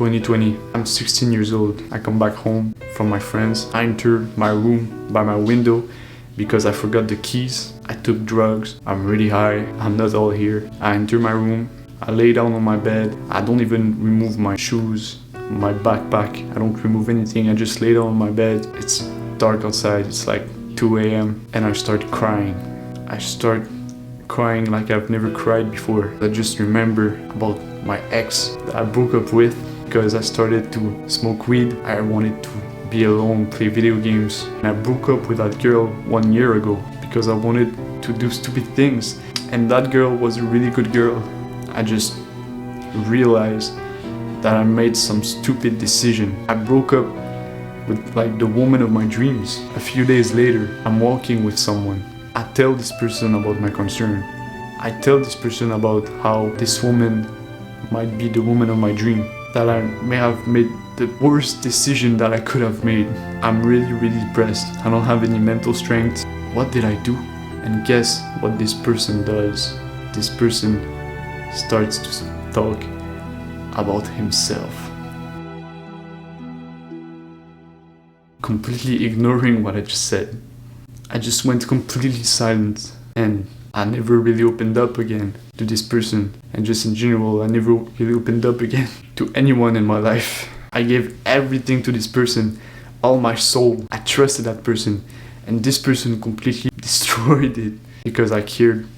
2020. I'm 16 years old. I come back home from my friends. I enter my room by my window because I forgot the keys. I took drugs. I'm really high. I'm not all here. I enter my room. I lay down on my bed. I don't even remove my shoes, my backpack. I don't remove anything. I just lay down on my bed. It's dark outside. It's like 2 a.m. and I start crying. I start crying like I've never cried before. I just remember about my ex that I broke up with because I started to smoke weed. I wanted to be alone, play video games. And I broke up with that girl 1 year ago because I wanted to do stupid things. And that girl was a really good girl. I just realized that I made some stupid decision. I broke up with like the woman of my dreams. A few days later, I'm walking with someone. I tell this person about my concern. I tell this person about how this woman might be the woman of my dream. That I may have made the worst decision that I could have made. I'm really depressed. I don't have any mental strength. What did I do? And guess what this person does? This person starts to talk about himself. Completely ignoring what I just said. I just went completely silent and I never really opened up again to this person. And just in general, I never really opened up again to anyone in my life. I gave everything to this person, all my soul. I trusted that person and this person completely destroyed it because I cared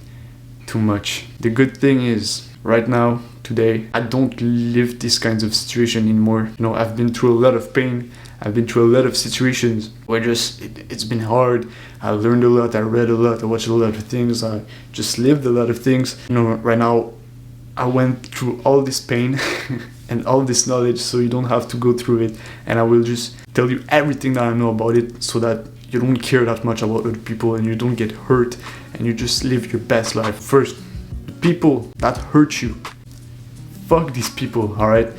too much. The good thing is, right now, today, I don't live this kinds of situation anymore. You know, I've been through a lot of pain. I've been through a lot of situations where it's been hard. I learned a lot, I read a lot, I watched a lot of things, I just lived a lot of things. You know, right now, I went through all this pain and all this knowledge so you don't have to go through it. And I will just tell you everything that I know about it so that you don't care that much about other people and you don't get hurt and you just live your best life. First, the people that hurt you, fuck these people, alright?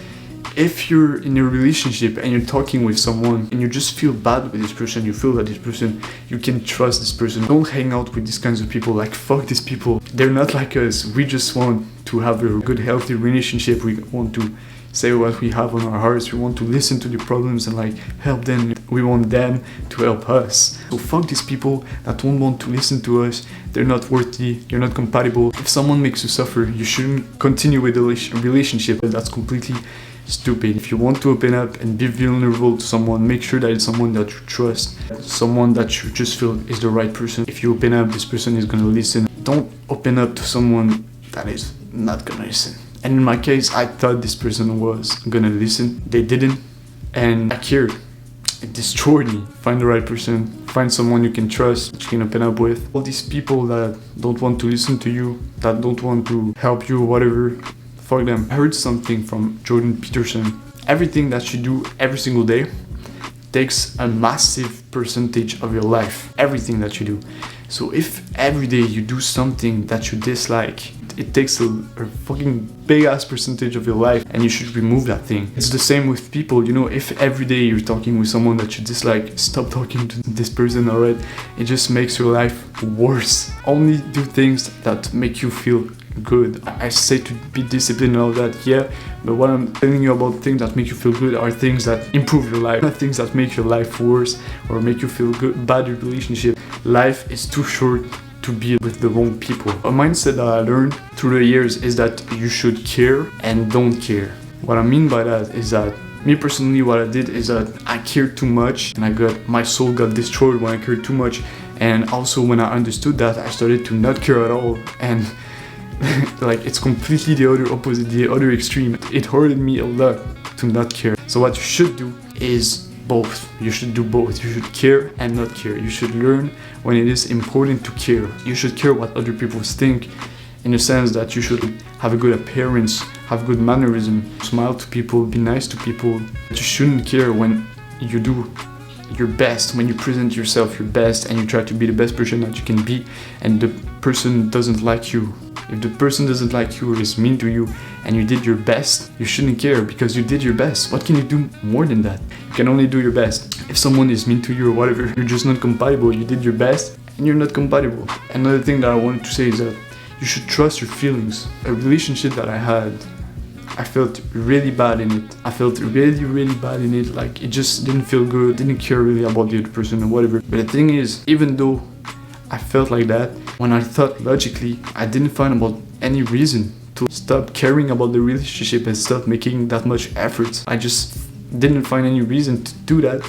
If you're in a relationship and you're talking with someone and you just feel bad with this person, you feel that this person, you can trust this person. Don't hang out with these kinds of people, like fuck these people. They're not like us. We just want to have a good, healthy relationship. We want to say what we have on our hearts. We want to listen to the problems and like help them. We want them to help us. So fuck these people that don't want to listen to us. They're not worthy. You're not compatible. If someone makes you suffer, you shouldn't continue with the relationship. That's completely stupid. If you want to open up and be vulnerable to someone, make sure that it's someone that you trust, someone that you just feel is the right person. If you open up, this person is gonna listen. Don't open up to someone that is not gonna listen. And in my case, I thought this person was gonna listen. They didn't, and I cared. It destroyed me. Find the right person. Find someone you can trust, that you can open up with. All these people that don't want to listen to you, that don't want to help you, whatever, fuck them. I heard something from Jordan Peterson. Everything that you do every single day takes a massive percentage of your life. Everything that you do. So if every day you do something that you dislike, it takes a fucking big ass percentage of your life and you should remove that thing. It's the same with people, you know, if every day you're talking with someone that you dislike, stop talking to this person, alright? It just makes your life worse. Only do things that make you feel good. I say to be disciplined and all that, yeah, but what I'm telling you about things that make you feel good are things that improve your life, not things that make your life worse or make you feel good, bad in relationship. Life is too short to be with the wrong people. A mindset that I learned through the years is that you should care and don't care. What I mean by that is that me personally, what I did is that I cared too much and my soul got destroyed when I cared too much. And also when I understood that, I started to not care at all. And like it's completely the other opposite, the other extreme. It hurted me a lot to not care. So what you should do is both. You should do both. You should care and not care. You should learn when it is important to care. You should care what other people think, in the sense that you should have a good appearance, have good mannerism, smile to people, be nice to people. But you shouldn't care when you do your best, when you present yourself your best and you try to be the best person that you can be and the person doesn't like you. If the person doesn't like you or is mean to you and you did your best, you shouldn't care because you did your best. What can you do more than that? You can only do your best. If someone is mean to you or whatever, you're just not compatible. You did your best and you're not compatible. Another thing that I wanted to say is that you should trust your feelings. A relationship that I had I felt really bad in it. I felt really bad in it. Like, it just didn't feel good, didn't care really about the other person or whatever. But the thing is, even though I felt like that, when I thought logically, I didn't find about any reason to stop caring about the relationship and stop making that much effort. I just didn't find any reason to do that,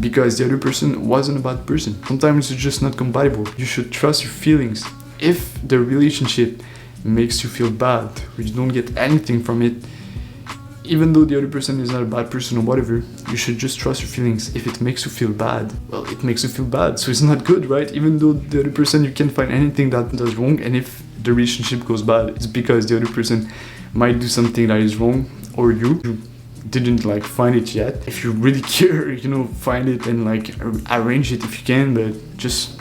because the other person wasn't a bad person. Sometimes you're just not compatible. You should trust your feelings. If the relationship makes you feel bad, or you don't get anything from it, even though the other person is not a bad person or whatever, you should just trust your feelings. If it makes you feel bad, well, it makes you feel bad, so it's not good, right? Even though the other person, you can't find anything that does wrong, and if the relationship goes bad, it's because the other person might do something that is wrong, or you didn't like find it yet. If you really care, you know, find it and like arrange it if you can, but just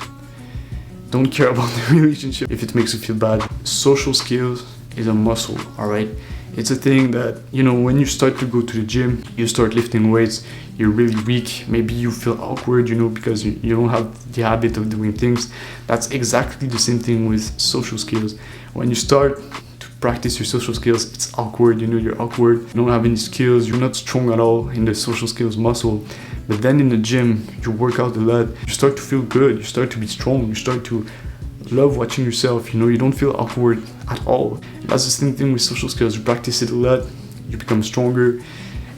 don't care about the relationship if it makes you feel bad. Social skills is a muscle, all right? It's a thing that, you know, when you start to go to the gym, you start lifting weights, you're really weak, maybe you feel awkward, you know, because you don't have the habit of doing things. That's exactly the same thing with social skills. When you start to practice your social skills, it's awkward, you know, you're awkward, you don't have any skills, you're not strong at all in the social skills muscle. But then in the gym, you work out a lot, you start to feel good, you start to be strong, you start to love watching yourself, you know, you don't feel awkward at all. And that's the same thing with social skills. You practice it a lot, you become stronger,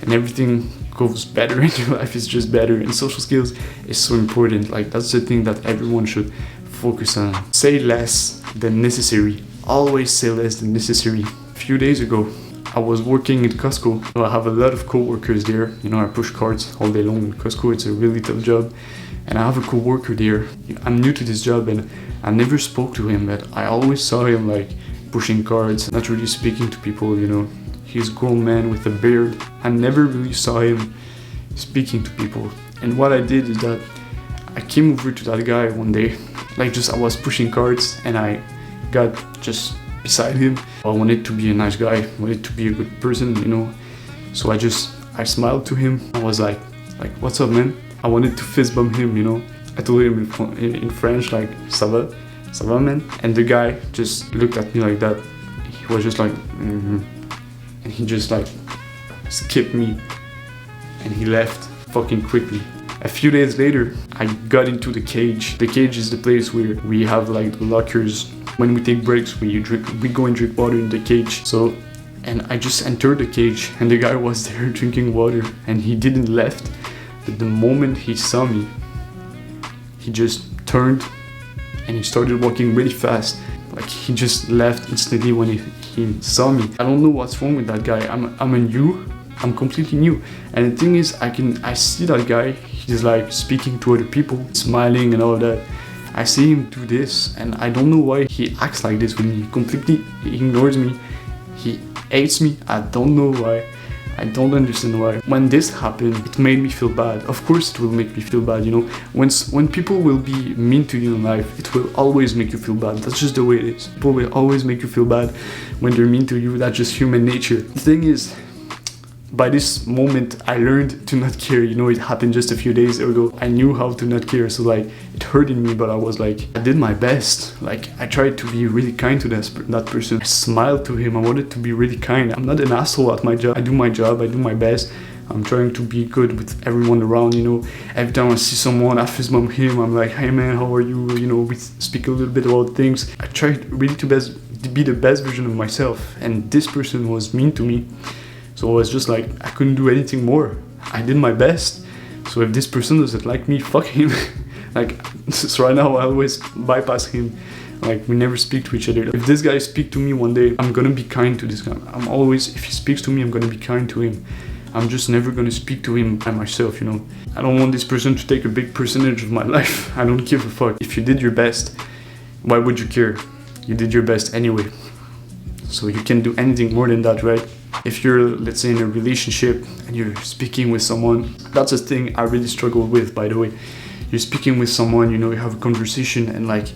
and everything goes better in your life is just better. And social skills is so important. Like, that's the thing that everyone should focus on. Say less than necessary. Always say less than necessary. A few days ago, I was working at Costco. I have a lot of co-workers there. You know, I push carts all day long in Costco. It's a really tough job. And I have a co-worker there. I'm new to this job and I never spoke to him, but I always saw him like pushing carts, not really speaking to people, you know. He's a grown man with a beard. I never really saw him speaking to people. And what I did is that I came over to that guy one day, like just I was pushing carts and I got just beside him. I wanted to be a nice guy, I wanted to be a good person, you know. So I smiled to him. I was like, what's up, man? I wanted to fist bump him, you know. I told him in French, like, ça va, man? And the guy just looked at me like that. He was just like, and he just like skipped me and he left fucking quickly. A few days later, I got into the cage. The cage is the place where we have like the lockers. When we take breaks, we go and drink water in the cage. And I just entered the cage and the guy was there drinking water and he didn't left. But the moment he saw me, he just turned and he started walking really fast. Like, he just left instantly when he saw me. I don't know what's wrong with that guy. I'm completely new. And the thing is, I see that guy, he's like speaking to other people, smiling and all that. I see him do this and I don't know why he acts like this with me. He completely ignores me. He hates me. I don't know why. I don't understand why. When this happened, it made me feel bad. Of course it will make me feel bad, you know. When people will be mean to you in life, it will always make you feel bad. That's just the way it is. People will always make you feel bad when they're mean to you. That's just human nature. The thing is, by this moment, I learned to not care. You know, it happened just a few days ago. I knew how to not care, so like, it hurted me, but I was like, I did my best. Like, I tried to be really kind to that person. I smiled to him. I wanted to be really kind. I'm not an asshole at my job. I do my job. I do my best. I'm trying to be good with everyone around, you know. Every time I see someone, I fist bump him. I'm like, hey man, how are you? You know, we speak a little bit about things. I tried really to be the best version of myself, and this person was mean to me. So I was just like, I couldn't do anything more. I did my best. So if this person doesn't like me, fuck him. Like, so right now I always bypass him. Like, we never speak to each other. If this guy speaks to me one day, I'm gonna be kind to this guy. If he speaks to me, I'm gonna be kind to him. I'm just never gonna speak to him by myself, you know. I don't want this person to take a big percentage of my life. I don't give a fuck. If you did your best, why would you care? You did your best anyway. So you can't do anything more than that, right? If you're, let's say, in a relationship and you're speaking with someone, that's a thing I really struggle with, by the way. You're speaking with someone, you know, you have a conversation and like,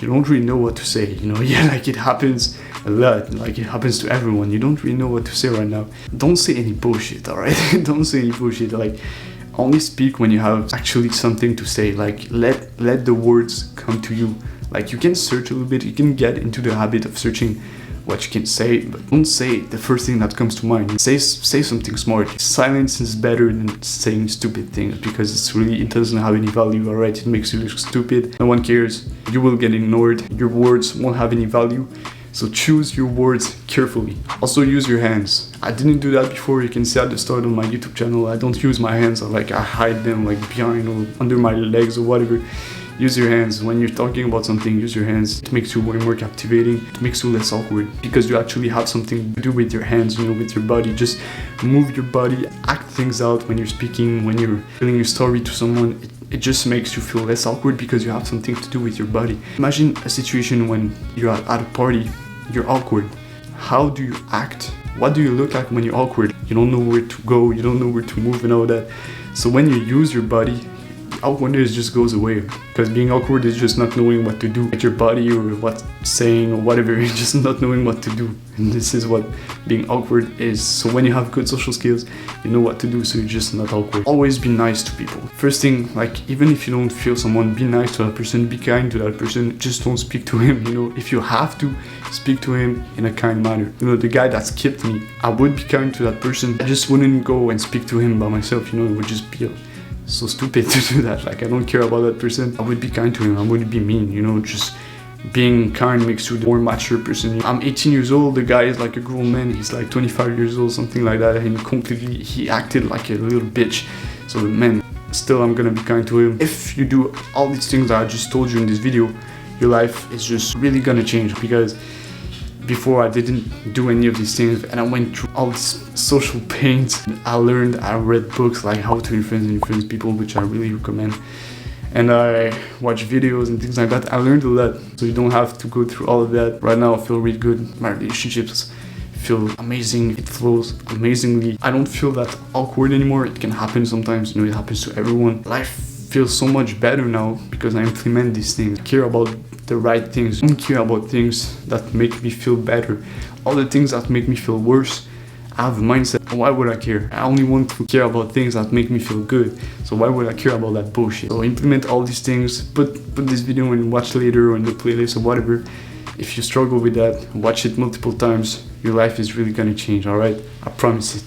you don't really know what to say, you know. Yeah, like, it happens a lot, like, it happens to everyone. You don't really know what to say right now. Don't say any bullshit, alright? Don't say any bullshit. Like, only speak when you have actually something to say. Like, let the words come to you. Like, you can search a little bit, you can get into the habit of searching what you can say, but don't say the first thing that comes to mind. Say something smart. Silence is better than saying stupid things, because it doesn't have any value, alright? It makes you look stupid. No one cares. You will get ignored. Your words won't have any value. So choose your words carefully. Also use your hands. I didn't do that before. You can see at the start of my YouTube channel, I don't use my hands. I hide them like behind or under my legs or whatever. Use your hands. When you're talking about something, use your hands. It makes you way more captivating. It makes you less awkward because you actually have something to do with your hands, with your body. Just move your body, act things out when you're speaking, when you're telling your story to someone. It just makes you feel less awkward because you have something to do with your body. Imagine a situation when you're at a party, you're awkward. How do you act? What do you look like when you're awkward? You don't know where to go, you don't know where to move and all that. So when you use your body, awkwardness just goes away, because being awkward is just not knowing what to do with your body or what saying or whatever. You're just not knowing what to do, and this is what being awkward is. So when you have good social skills, you know what to do, so you're just not awkward. Always be nice to people. First thing, even if you don't feel someone, be nice to that person, be kind to that person. Just don't speak to him. If you have to, speak to him in a kind manner. The guy that skipped me, I would be kind to that person. I just wouldn't go and speak to him by myself. It would just be so stupid to do that. I don't care about that person. I would be kind to him. I wouldn't be mean. Just being kind makes you a more mature person. I'm 18 years old. The guy is like a grown man. He's like 25 years old, something like that. And he acted like a little bitch. So man, still I'm gonna be kind to him. If you do all these things that I just told you in this video, your life is just really gonna change, because before I didn't do any of these things, and I went through all these social pains. I read books like How to Influence People, which I really recommend, and I watch videos and things like that. I learned a lot, so you don't have to go through all of that. Right now I feel really good. My relationships feel amazing. It flows amazingly. I don't feel that awkward anymore. It can happen sometimes, it happens to everyone. Life feels so much better now because I implement these things. I care about the right things. I don't care about things that make me feel better. All the things that make me feel worse, I have a mindset. Why would I care? I only want to care about things that make me feel good. So why would I care about that bullshit? So implement all these things. Put this video and watch later or in the playlist or whatever. If you struggle with that, watch it multiple times. Your life is really gonna change, alright? I promise it.